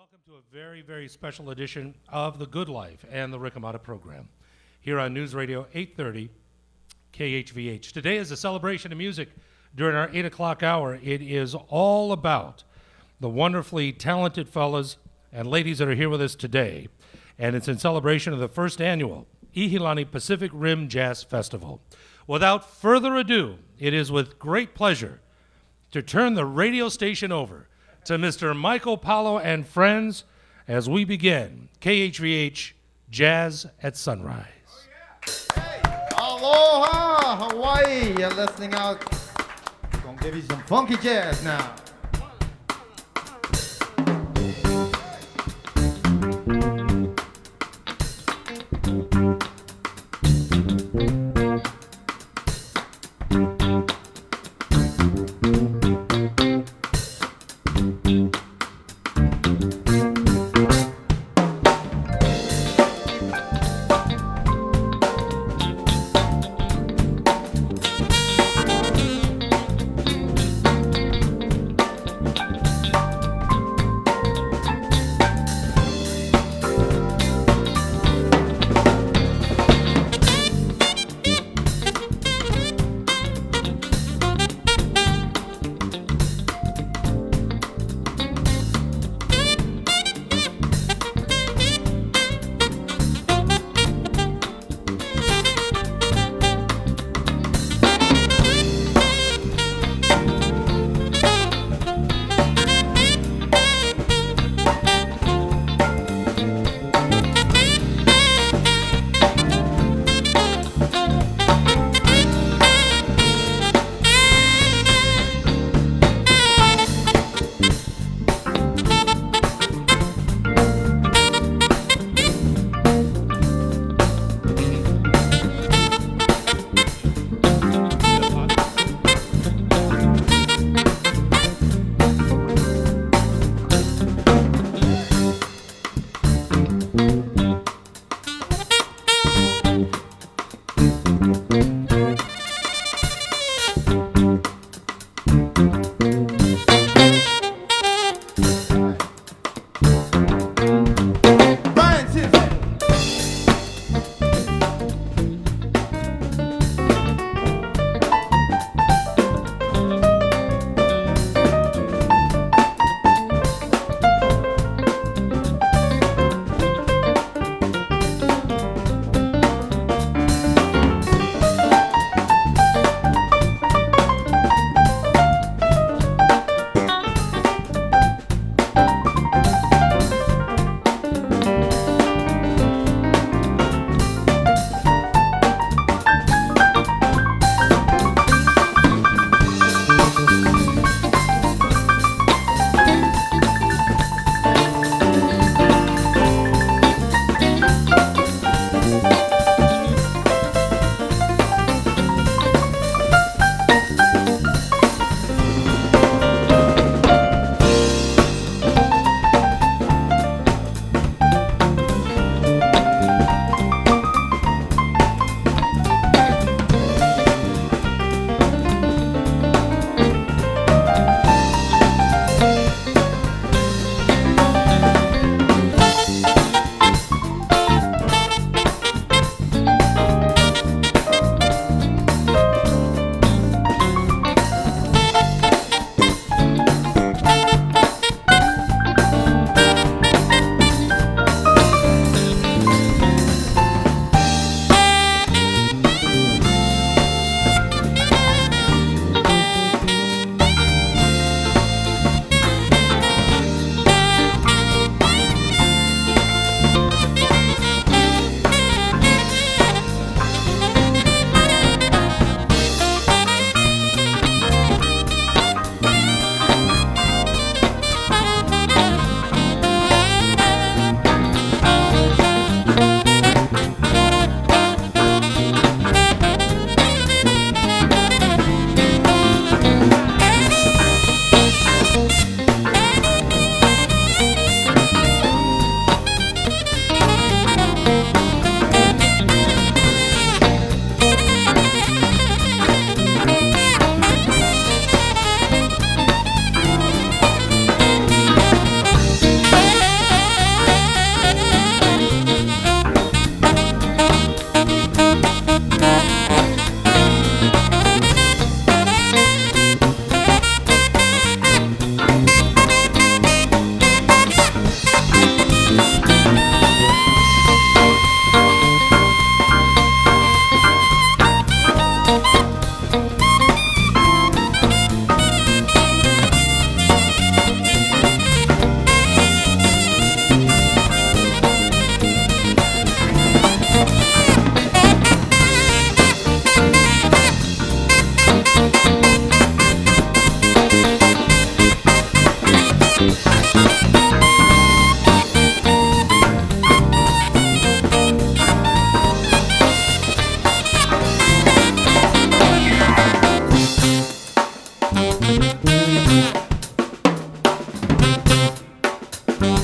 welcome to a very, very special edition of The Good Life and the Rick Amato program here on News Radio 830 KHVH. Today is a celebration of music during our 8 o'clock hour. It is all about the wonderfully talented fellas and ladies that are here with us today, and it's in celebration of the first annual Ihilani Pacific Rim Jazz Festival. Without further ado, it is with great pleasure to turn the radio station over to Mr. Michael Paulo and friends as we begin KHVH Jazz at Sunrise. Hey, aloha, Hawaii. You're listening out. Gonna give you some funky jazz now.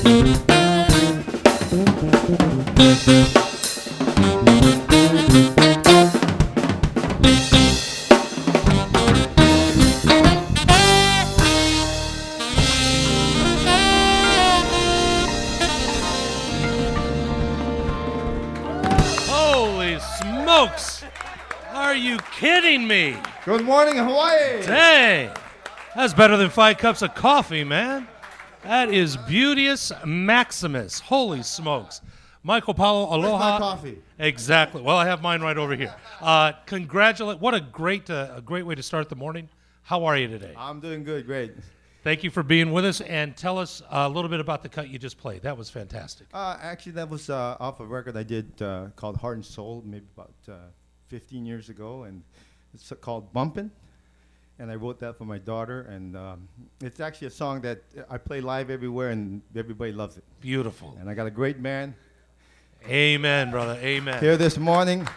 Holy smokes! Are you kidding me? Good morning, Hawaii. Dang! That's better than 5 cups of coffee, man. That is Beauteous Maximus. Holy smokes. Michael Paulo, aloha. Where's my coffee? Exactly. Well, I have mine right over here. Congratulate. What a great way to start the morning. How are you today? I'm doing good, great. Thank you for being with us, and tell us a little bit about the cut you just played. That was fantastic. Actually, that was off a record I did called Heart and Soul, maybe about 15 years ago, and it's called Bumpin'. And I wrote that for my daughter, and it's actually a song that I play live everywhere, and everybody loves it. Beautiful. And I got a great man Amen, brother. Amen. here this morning.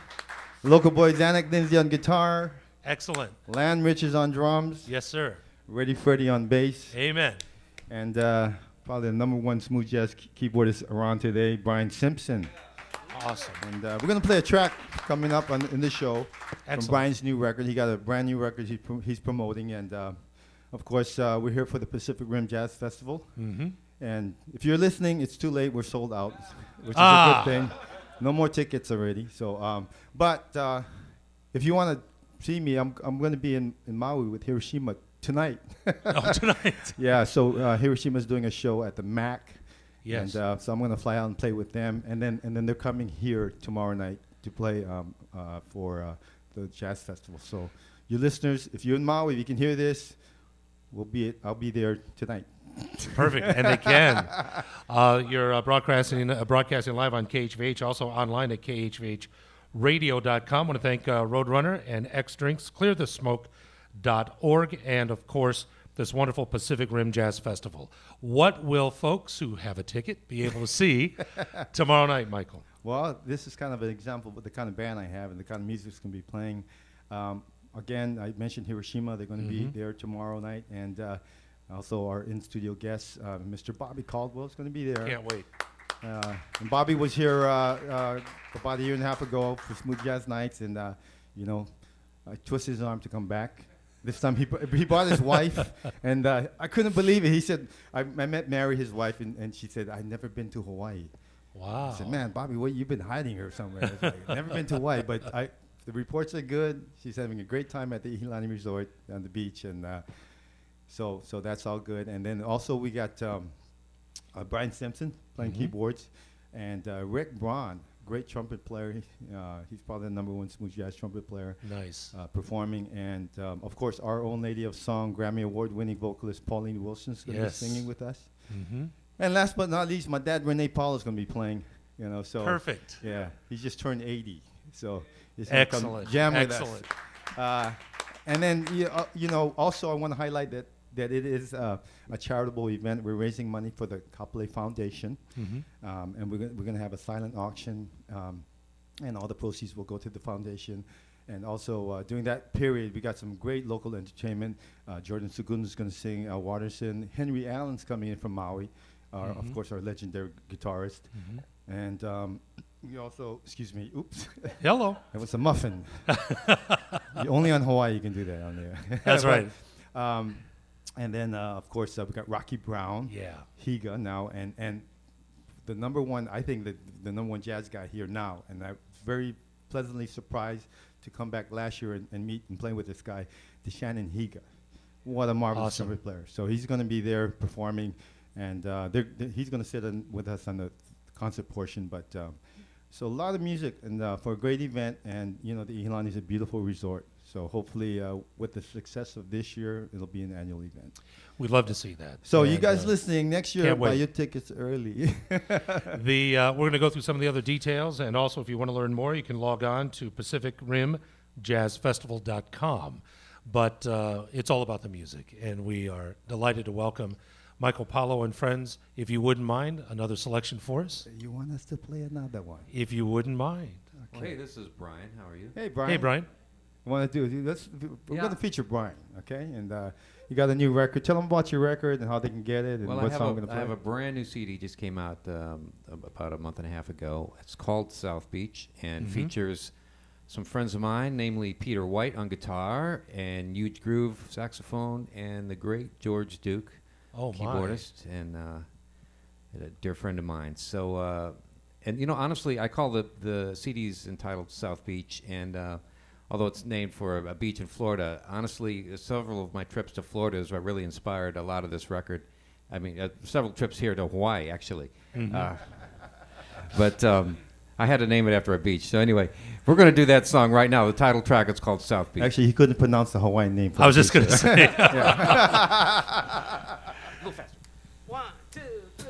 Local boy Zanuck Lindsay on guitar, Excellent. Lan Richards on drums, Yes, sir. Reddy Freddie on bass, Amen. and probably the #1 smooth jazz keyboardist around today, Brian Simpson. Awesome. And we're going to play a track coming up in the show from Excellent. Brian's new record. He got a brand new record he's promoting. And, of course, we're here for the Pacific Rim Jazz Festival. Mm-hmm. And if you're listening, it's too late. We're sold out, which is a good thing. No more tickets already. So, but if you want to see me, I'm going to be in Maui with Hiroshima tonight. Oh, tonight. Yeah, so Hiroshima's doing a show at the MAC. Yes. And so I'm going to fly out and play with them, and then they're coming here tomorrow night to play for the jazz festival. So, you listeners, if you're in Maui, you can hear this. I'll be there tonight. Perfect, and they can. You're broadcasting live on KHVH, also online at khvhradio.com. I want to thank Roadrunner and X Drinks, clearthesmoke.org, and of course this wonderful Pacific Rim Jazz Festival. What will folks who have a ticket be able to see tomorrow night, Michael? Well, this is kind of an example of the kind of band I have and the kind of music that's going to be playing. Again, I mentioned Hiroshima. They're going to be there tomorrow night, and also our in-studio guest, Mr. Bobby Caldwell, is going to be there. Can't wait. And Bobby was here about a year and a half ago for Smooth Jazz Nights, and I twisted his arm to come back. This time he brought his wife, and I couldn't believe it. He said, I met Mary, his wife, and she said, I've never been to Hawaii. Wow. I said, man, Bobby, you've been hiding here somewhere. I was like, never been to Hawaii, but the reports are good. She's having a great time at the Iolani Resort on the beach, and so that's all good. And then also we got Brian Simpson playing keyboards, and Rick Braun, great trumpet player. He's probably the #1 smooth jazz trumpet player. Nice. Performing, and of course our own lady of song, Grammy Award-winning vocalist Pauline Wilson's going to be singing with us. Mm-hmm. And last but not least, my dad Renee Paul is going to be playing. So Perfect. yeah, he's just turned 80, so he's Excellent. Come jam with Excellent. us. And then also I want to highlight that it is a charitable event. We're raising money for the Kapolei Foundation, and we're going to have a silent auction, and all the proceeds will go to the foundation. And also during that period, we got some great local entertainment. Jordan Sugun is going to sing. Watterson, Henry Allen's coming in from Maui, of course our legendary guitarist, and we also, excuse me, oops. Hello. It was a muffin. Only on Hawaii you can do that on there. That's right. And then, of course, we got Rocky Brown, Yeah. Higa now, and the #1, I think the #1 jazz guy here now, and I was very pleasantly surprised to come back last year and meet and play with this guy, DeShannon Higa. What a marvelous Awesome. trumpet player. So he's going to be there performing, and he's going to sit with us on the concert portion, but so a lot of music, and for a great event, and the Iolani is a beautiful resort. So hopefully, with the success of this year, it'll be an annual event. We'd love to see that. So And, you guys listening, next year, can't buy wait. your tickets early. We're going to go through some of the other details, and also if you want to learn more, you can log on to PacificRimJazzFestival.com. But it's all about the music, and we are delighted to welcome Michael Paulo and friends. If you wouldn't mind, another selection for us. You want us to play another one? If you wouldn't mind. Well, hey, this is Brian. How are you? Hey, Brian. Hey, Brian. We're Yeah. going to feature Brian, okay? And You got a new record. Tell them about your record and how they can get it and Well, what song I'm going to I play. have a brand new CD just came out about a month and a half ago. It's called South Beach and features some friends of mine, namely Peter White on guitar and Huge Groove saxophone, and the great George Duke, keyboardist, and a dear friend of mine. So, and you know, honestly, I call the CDs entitled South Beach, and although it's named for a beach in Florida, honestly, several of my trips to Florida is what really inspired a lot of this record. I mean, several trips here to Hawaii, actually. But I had to name it after a beach. So anyway, we're going to do that song right now. The title track is called South Beach. Actually, he couldn't pronounce the Hawaiian name. For I was just going to say. A little faster. 1, 2, 3.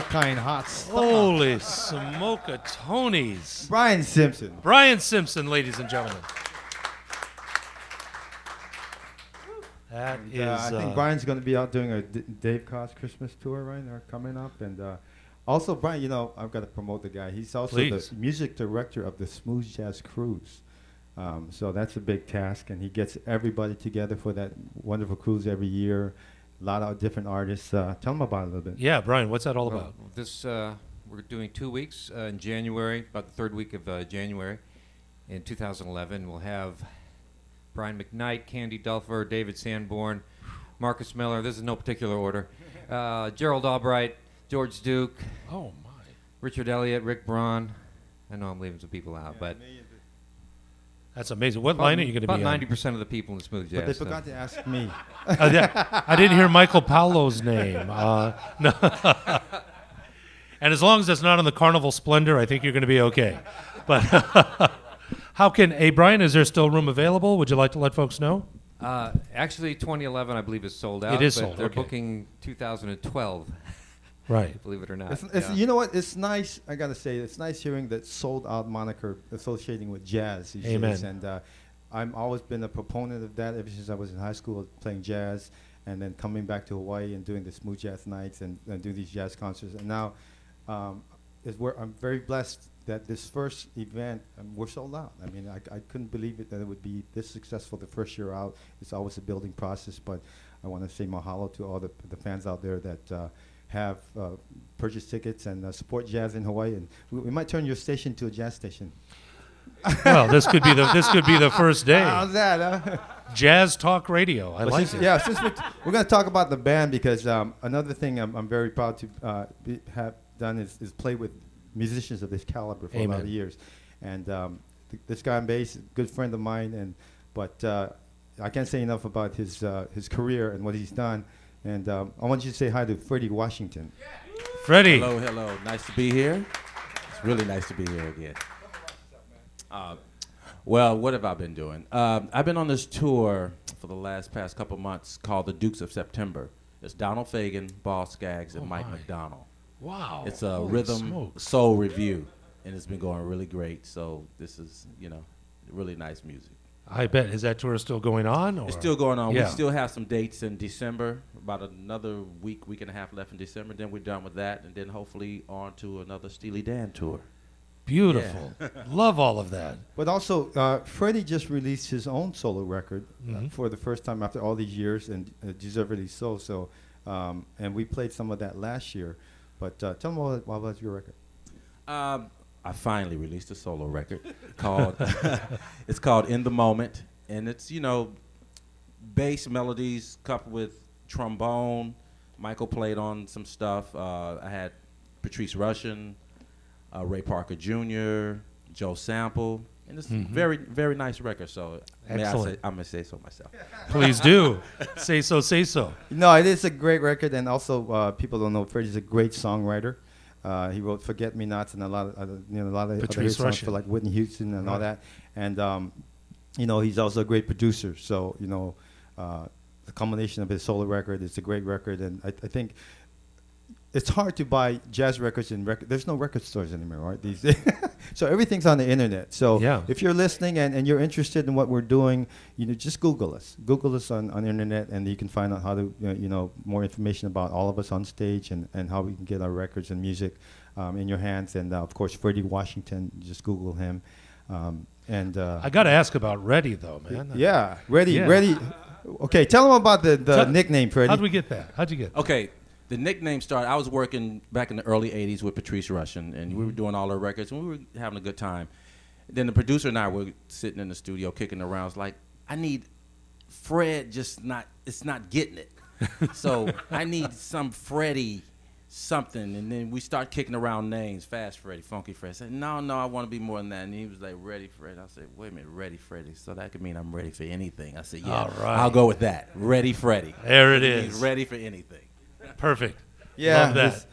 Stuckine hot stuff. Holy smoke-a-tonies. Brian Simpson. Brian Simpson, ladies and gentlemen. That is. I think Brian's going to be out doing a Dave Koz Christmas tour, right? They're coming up. And also, Brian, you know, I've got to promote the guy. He's also Please. the music director of the Smooth Jazz Cruise. So that's a big task. And he gets everybody together for that wonderful cruise every year. A lot of different artists. Tell them about it a little bit. Yeah, Brian, what's that all about? This we're doing 2 weeks in January, about the third week of January in 2011. We'll have Brian McKnight, Candy Dulfer, David Sanborn, Marcus Miller. This is no particular order. Gerald Albright, George Duke, Oh, my. Richard Elliott, Rick Braun. I know I'm leaving some people out, but That's amazing. What line are you going to be about on? 90% of the people in smooth jazz. But they forgot to ask me. I didn't hear Michael Paolo's name. No. And as long as it's not on the Carnival Splendor, I think you're going to be okay. But how can, hey, Brian, is there still room available? Would you like to let folks know? Actually, 2011, I believe, is sold out. It is but sold, They're okay. booking 2012, Right. believe it or not. It's, Yeah. you know what? It's nice. I gotta say, it's nice hearing that sold out moniker associating with jazz these Amen. days. And I've always been a proponent of that ever since I was in high school playing jazz, and then coming back to Hawaii and doing the smooth jazz nights and do these jazz concerts. And now, is where I'm very blessed that this first event we're sold out. I mean, I couldn't believe it that it would be this successful the first year out. It's always a building process, but I want to say mahalo to all the fans out there that have purchased tickets and support jazz in Hawaii. And we might turn your station to a jazz station. Well, this could be the first day. How's that? Huh? Jazz Talk Radio. I But like since, it. yeah, since we're going to talk about the band, because another thing I'm very proud to have done is play with musicians of this caliber for a lot Amen. of years. And this guy on bass, a good friend of mine, but I can't say enough about his career and what he's done. And I want you to say hi to Freddie Washington. Freddie. Hello, hello. Nice to be here. It's really nice to be here again. Well, what have I been doing? I've been on this tour for the past couple months called the Dukes of September. It's Donald Fagen, Boss Skaggs, and Mike my. McDonald. Wow. It's a Holy rhythm smokes. soul review, and it's been going really great. So this is, really nice music. I bet. Is that tour still going on? Or? It's still going on. Yeah. We still have some dates in December, about another week and a half left in December. Then we're done with that, and then hopefully on to another Steely Dan tour. Beautiful. Love all of that. But also, Freddie just released his own solo record for the first time after all these years, and deservedly so. So, and we played some of that last year. But tell them all about your record. I finally released a solo record called it's called In the Moment, and it's bass melodies coupled with trombone. Michael played on some stuff. I had Patrice Rushen, Ray Parker Jr., Joe Sample, and it's a very, very nice record. So Excellent. I'm gonna say so myself. Please do. Say so, say so. No, it is a great record, and also people don't know Freddie's a great songwriter. He wrote "Forget Me Nots" and a lot of other Patrice hit songs Rushen. for like Whitney Houston and all Right. that. And he's also a great producer. So the combination of his solo record, it's a great record, and I think it's hard to buy jazz records in there's no record stores anymore, right? These days. So everything's on the internet. So Yeah. if you're listening and you're interested in what we're doing, just Google us. Google us on the internet, and you can find out how to, more information about all of us on stage and how we can get our records and music in your hands. And of course, Freddie Washington, just Google him. I got to ask about Reddy, though, man. Yeah, Ready. Yeah. Okay, tell them about the nickname, Freddie. How'd we get that? How'd you get that? Okay, the nickname started. I was working back in the early '80s with Patrice Rushen, and we were doing all our records, and we were having a good time. Then the producer and I were sitting in the studio kicking around. It's like, I need Fred, it's not getting it. So I need some Freddie something. And then we start kicking around names, Fast Freddie, Funky Fred. I said, no, I want to be more than that. And he was like, Ready Fred. I said, wait a minute, Ready Freddie. So that could mean I'm ready for anything. I said, yeah, All right. I'll go with that. Ready Freddie. There it He's is. ready for anything. Perfect. Yeah, Love that.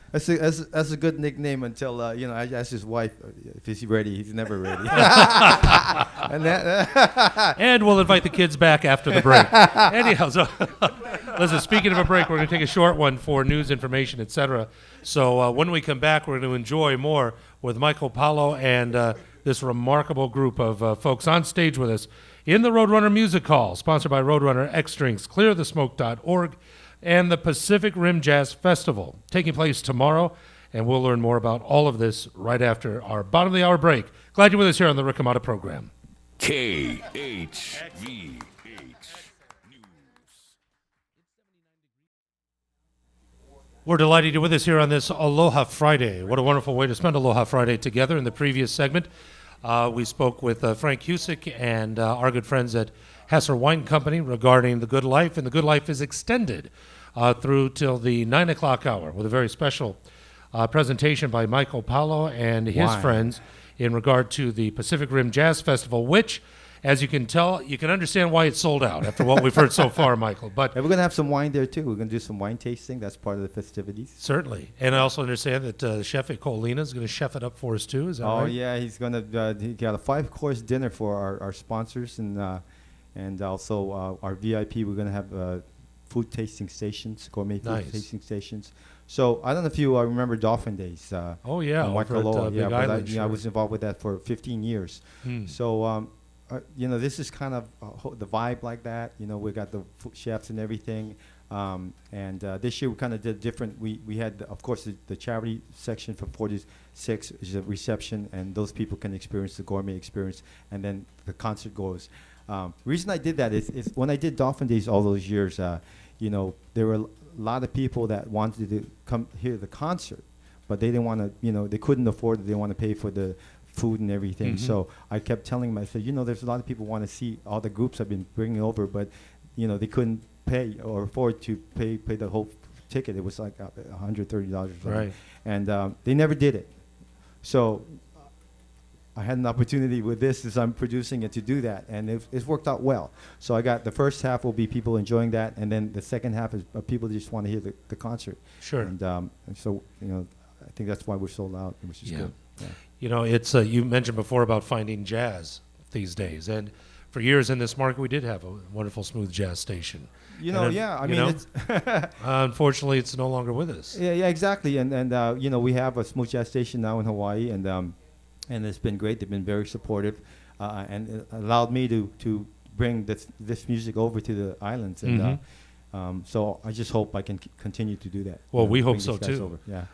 That's a good nickname until I asked his wife if he's ready. He's never ready. And And we'll invite the kids back after the break. Anyhow, so Listen, speaking of a break, we're going to take a short one for news, information, etc. So when we come back, we're going to enjoy more with Michael Paulo and this remarkable group of folks on stage with us in the Roadrunner Music Hall, sponsored by Roadrunner, X Drinks, ClearTheSmoke.org, and the Pacific Rim Jazz Festival, taking place tomorrow. And we'll learn more about all of this right after our bottom of the hour break. Glad you're with us here on the Rick Amato program. KHVH. We're delighted you're with us here on this Aloha Friday. What a wonderful way to spend Aloha Friday together. In the previous segment, we spoke with Frank Husick and our good friends at Hasser Wine Company regarding The Good Life, and The Good Life is extended through till the 9 o'clock hour with a very special presentation by Michael Paulo and his friends in regard to the Pacific Rim Jazz Festival, which, as you can tell, you can understand why it's sold out after what we've heard so far, Michael. But And we're going to have some wine there, too. We're going to do some wine tasting. That's part of the festivities. certainly. And I also understand that Chef Colina is going to chef it up for us, too. Is that right? Oh, yeah. He's going to he got a 5-course dinner for our sponsors and also our VIP. We're going to have food tasting stations, gourmet food tasting stations. So I don't know if you remember Dolphin Days. Oh, yeah. in Over at, Waikoloa. Big Island, I sure. was involved with that for 15 years. So, this is kind of the vibe like that. We got the chefs and everything. And this year we kind of did different. We had, of course, the charity section from 4 to 6 is a reception, and those people can experience the gourmet experience, and then the concert goes. Reason I did that is when I did Dolphin Days all those years, there were a lot of people that wanted to come hear the concert, but they didn't want to, they couldn't afford it. They didn't want to pay for the food and everything. So I kept telling them, I said, there's a lot of people want to see all the groups I've been bringing over, but, they couldn't pay or afford to pay the whole ticket. It was like $130 or something. Right. And they never did it. So I had an opportunity with this as I'm producing it to do that, and it's worked out well. So I got the first half will be people enjoying that, and then the second half is people just want to hear the concert. Sure. And so, I think that's why we're sold out, which is good. Yeah. It's you mentioned before about finding jazz these days, and for years in this market we did have a wonderful smooth jazz station. It's Unfortunately, it's no longer with us. yeah, exactly. And we have a smooth jazz station now in Hawaii, and it's been great. They've been very supportive, and it allowed me to bring this music over to the islands. And so I just hope I can continue to do that. Well, we hope bring so these guys too. over. Yeah.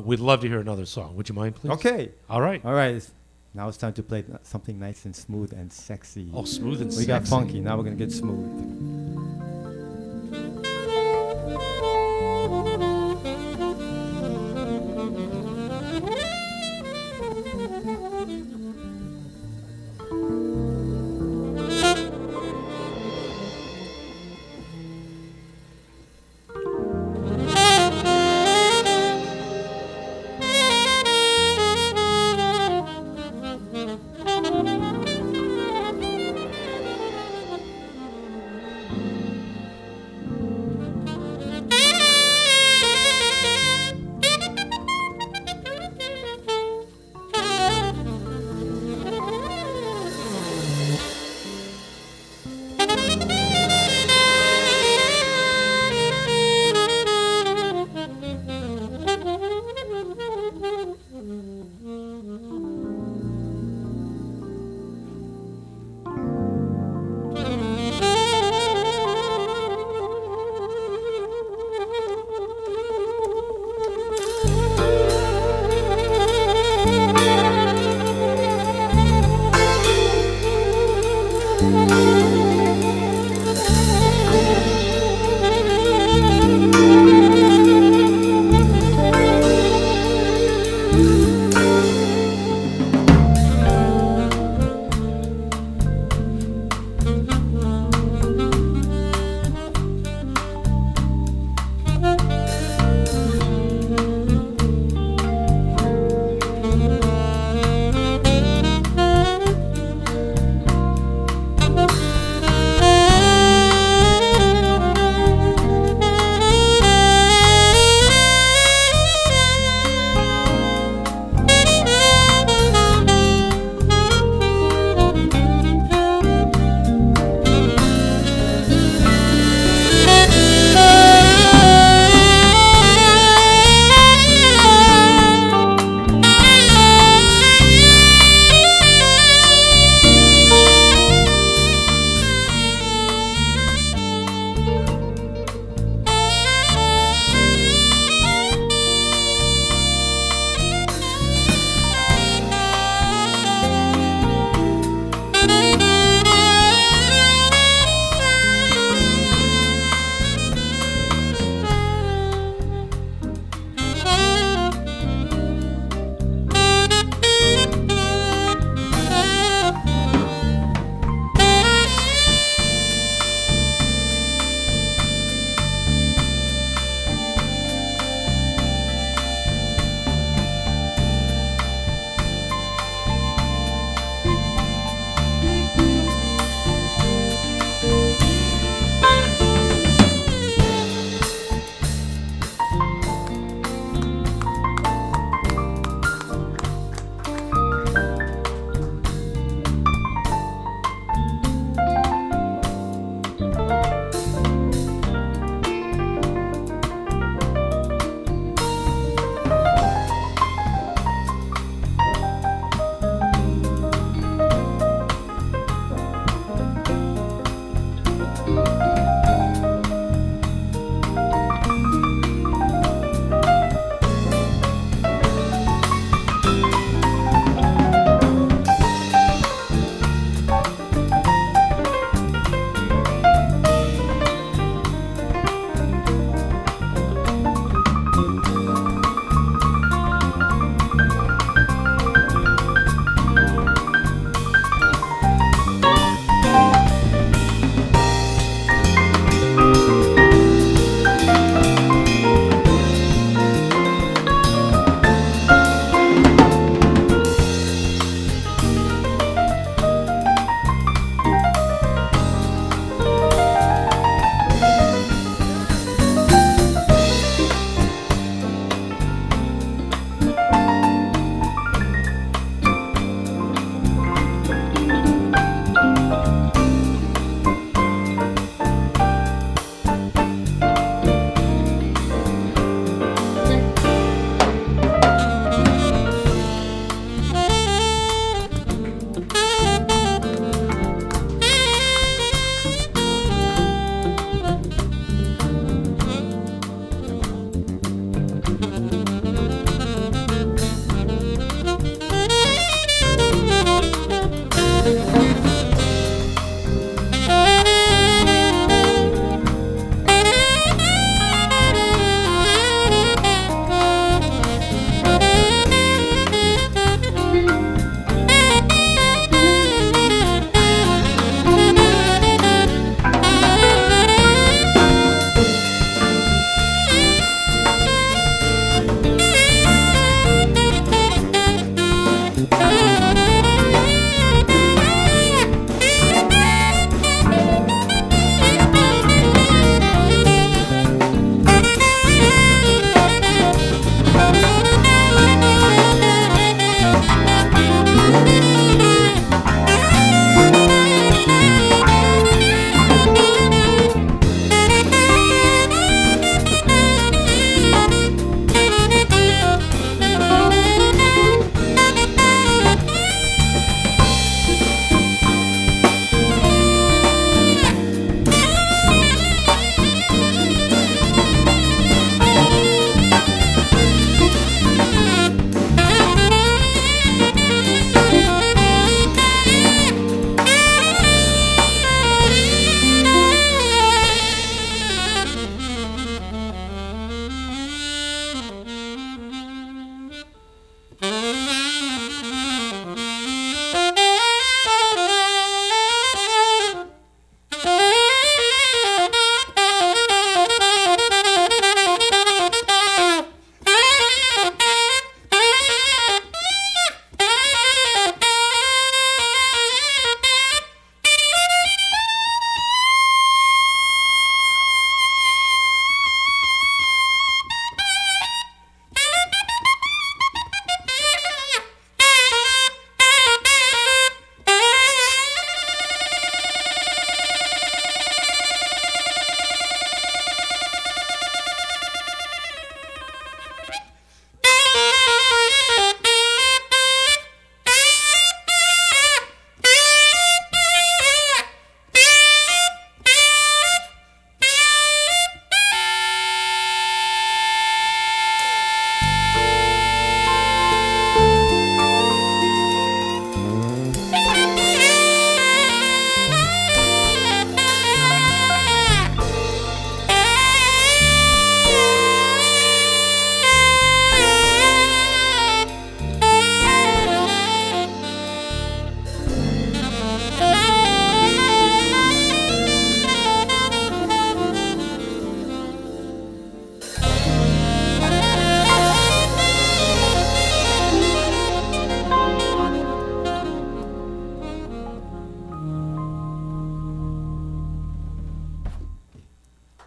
We'd love to hear another song. Would you mind, please? Okay. All right. All right. Now it's time to play something nice and smooth and sexy. Oh, smooth and we sexy. got funky. Now we're gonna get smooth.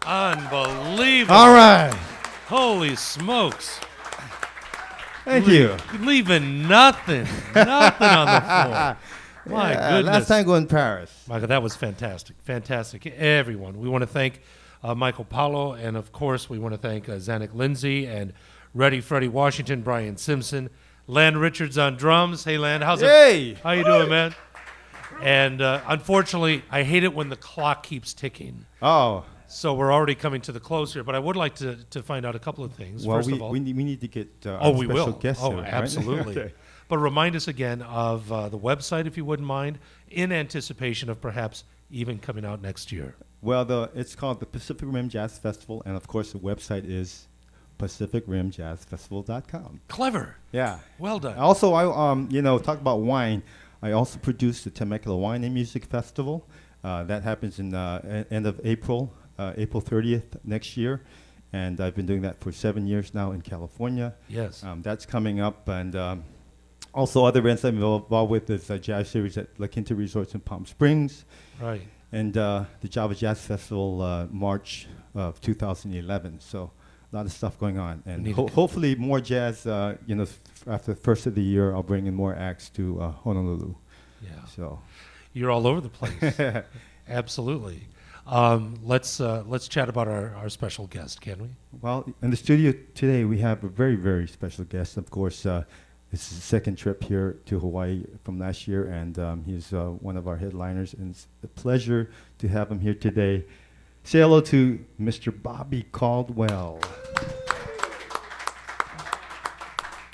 Unbelievable. All right. Holy smokes. Thank you. Leaving nothing on the floor. My goodness. Last time going to Paris. Michael, that was fantastic. Fantastic. Everyone. We want to thank Michael Paulo, and of course, we want to thank Zanuck Lindsay and Reddy Freddie Washington, Brian Simpson, Len Richards on drums. Hey, Len, how's Hey. it? How you doing, man? And unfortunately, I hate it when the clock keeps ticking. Oh. So we're already coming to the close here, but I would like to find out a couple of things. Well, First of all, we need to get oh, we special will. guests Oh, here, right? absolutely. Okay. But remind us again of the website, if you wouldn't mind, in anticipation of perhaps even coming out next year. Well, it's called the Pacific Rim Jazz Festival, and of course the website is PacificRimJazzFestival.com. Clever. Yeah. Well done. Also, I talk about wine. I also produce the Temecula Wine and Music Festival. That happens in end of April, April 30th next year, and I've been doing that for 7 years now in California. Yes. That's coming up, and also other events I'm involved with is a jazz series at La Quinta Resorts in Palm Springs, Right. and the Java Jazz Festival March of 2011. So a lot of stuff going on, and hopefully more jazz. After the first of the year, I'll bring in more acts to Honolulu. Yeah. So You're all over the place. Absolutely. Let's chat about our special guest, can we? well, in the studio today we have a very, very special guest. Of course, this is his second trip here to Hawaii from last year, and he's one of our headliners, and it's a pleasure to have him here today. Say hello to Mr. Bobby Caldwell.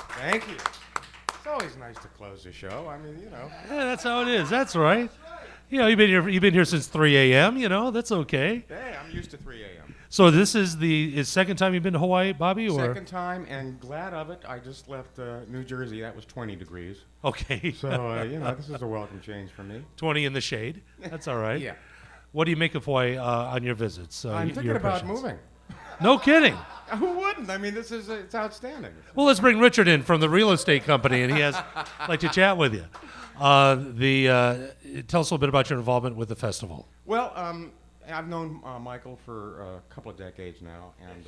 Thank you. It's always nice to close the show. I mean, Yeah, that's how it is. That's right. You know, you've been here since 3 a.m. You know, that's okay. hey, I'm used to 3 a.m. So this is the second time you've been to Hawaii, Bobby, or Second time, and glad of it. I just left New Jersey. That was 20 degrees. okay, So, this is a welcome change for me. 20 in the shade. That's all right. Yeah. What do you make of Hawaii on your visits? I'm your thinking about impressions? moving. No kidding. Who wouldn't? I mean, it's outstanding. Well, let's bring Richard in from the real estate company, and he has like to chat with you. Tell us a little bit about your involvement with the festival. Well, I've known Michael for a couple of decades now, and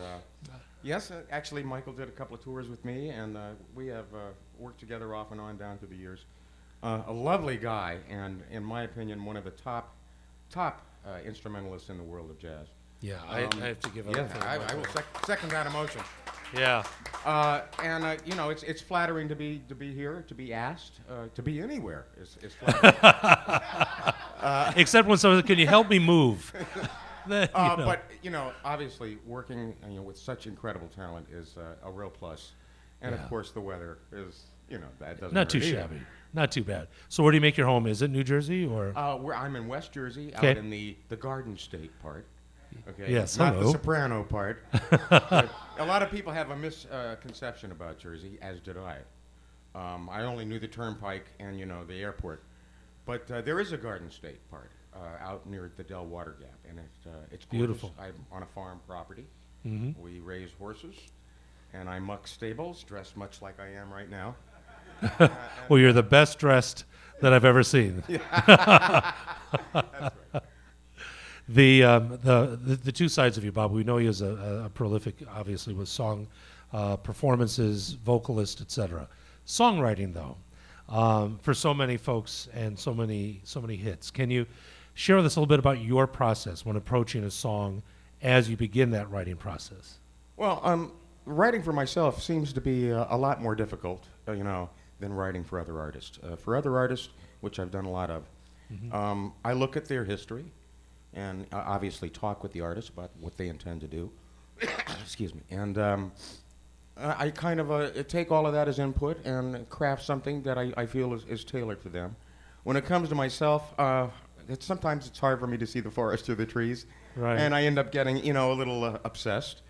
yes, actually, Michael did a couple of tours with me, and we have worked together off and on down through the years. A lovely guy, and in my opinion, one of the top instrumentalists in the world of jazz. Yeah, I have to give up. Yeah, for I will second that emotion. Yeah. And you know, it's flattering to be here, to be asked, to be anywhere is flattering. Except when someone says, "Can you help me move?" Then, you know. But you know, obviously, working with such incredible talent is a real plus. And Yeah. of course, the weather is that doesn't Not too hurt either. shabby. Not too bad. So where do you make your home? Is it New Jersey or? I'm in West Jersey, Okay. out in the Garden State part. Okay. Yes, Not hello. the soprano part. But a lot of people have a misconception about Jersey, as did I. I only knew the Turnpike and the airport, but there is a Garden State part out near the Del Water Gap, and it's gorgeous. Beautiful. I'm on a farm property. Mm-hmm. We raise horses, and I muck stables, dressed much like I am right now. Well, you're the best dressed that I've ever seen. That's right. The two sides of you, Bob. We know you as a prolific, obviously, with song performances, vocalist, etc. Songwriting, though, for so many folks and so many hits. Can you share with us a little bit about your process when approaching a song as you begin that writing process? Well, writing for myself seems to be a lot more difficult, than writing for other artists. For other artists, which I've done a lot of, I look at their history and obviously talk with the artist about what they intend to do. Excuse me. And I kind of take all of that as input and craft something that I feel is tailored for them. When it comes to myself, sometimes it's hard for me to see the forest through the trees. Right. And I end up getting, a little obsessed.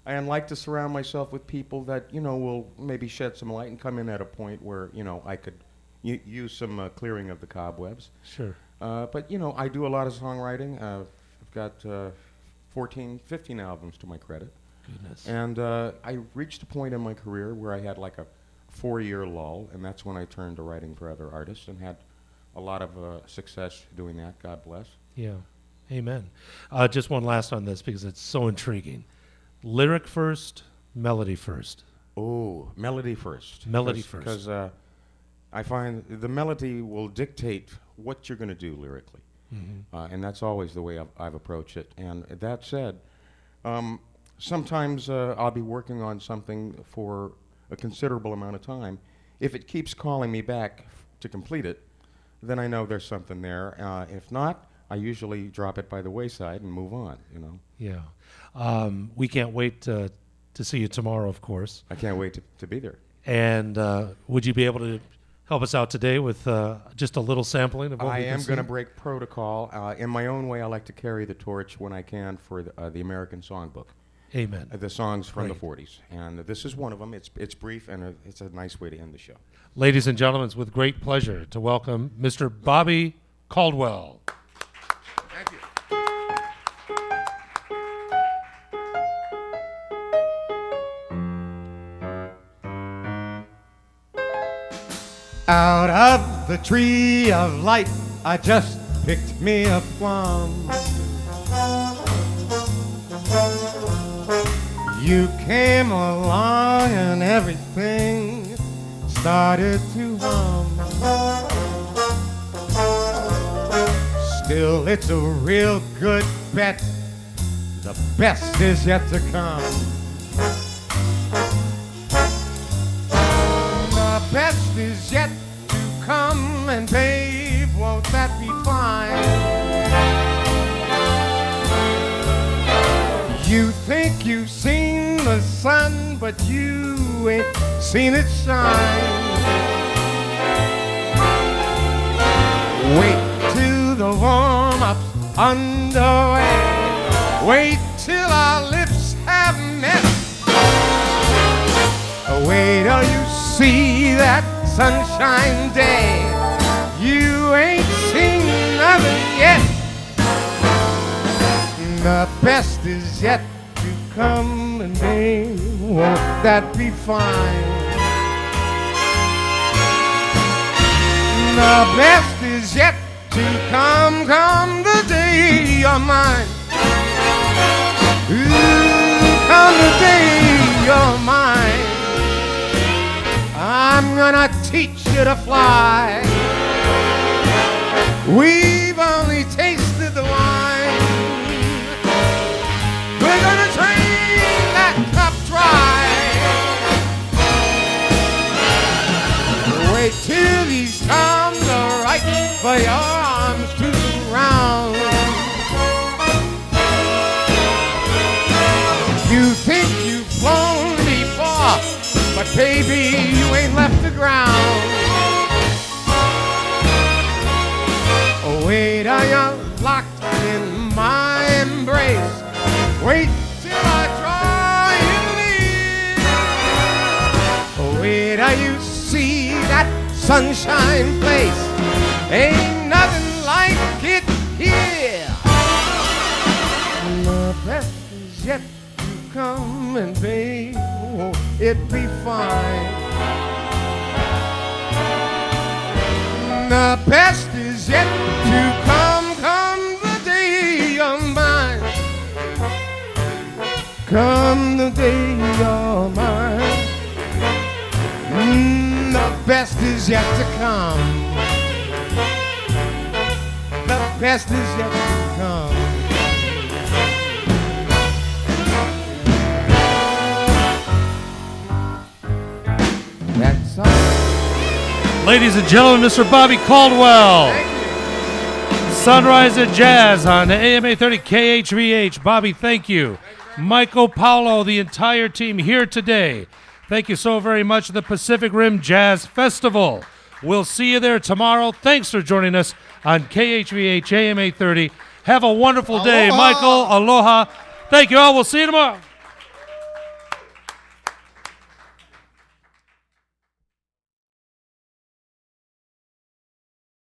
I like to surround myself with people that, will maybe shed some light and come in at a point where, I could use some clearing of the cobwebs. Sure. But, I do a lot of songwriting. I've got 15 albums to my credit. Goodness. And I reached a point in my career where I had like a 4-year lull, and that's when I turned to writing for other artists and had a lot of success doing that, God bless. Yeah. Amen. Just one last on this because it's so intriguing. Lyric first, melody first. Oh, melody first. Melody first. Because I find the melody will dictate what you're going to do lyrically. Mm-hmm. And that's always the way I've approached it. And that said, sometimes I'll be working on something for a considerable amount of time. If it keeps calling me back to complete it, then I know there's something there. If not, I usually drop it by the wayside and move on, Yeah. We can't wait to see you tomorrow, of course. I can't wait to be there. And would you be able to help us out today with just a little sampling of what I we can am see? going to break protocol. In my own way, I like to carry the torch when I can for the American Songbook. Amen. The songs from the Great. 40s. And this is one of them. It's brief, and it's a nice way to end the show. Ladies and gentlemen, it's with great pleasure to welcome Mr. Bobby Caldwell. Thank you. Out of the tree of life, I just picked me a plum. You came along and everything started to hum. Still, it's a real good bet. The best is yet to come. The best is yet to come, and babe, won't that be fine? You think you've seen the sun, but you ain't seen it shine. Wait till the warm-up's underway. Wait till our lips have met. Wait till you see that sunshine day. You ain't seen nothing yet. The best is yet to come and babe, won't that be fine? The best is yet to come, come the day you're mine. Ooh, come the day you're mine. I'm gonna teach you to fly. We've only tasted the wine. We're gonna drain that cup dry. Wait till these times are right for your arms to surround. You think you've flown before, but baby, you ain't left the ground. Oh, wait till you're locked in my embrace. Wait till I draw you near. Oh, wait till you see that sunshine place. Ain't nothing like it here. The best is yet to come, and babe, won't it be fine? The best is yet to come, come the day you're mine. Come the day you're mine. The best is yet to come. The best is yet to come. That's all. Ladies and gentlemen, Mr. Bobby Caldwell. Sunrise at Jazz on AM 830 KHVH. Bobby, thank you. Michael Paulo, the entire team here today. Thank you so very much at the Pacific Rim Jazz Festival. We'll see you there tomorrow. Thanks for joining us on KHVH AM 830. Have a wonderful day. Aloha. Michael, aloha. Thank you all. We'll see you tomorrow.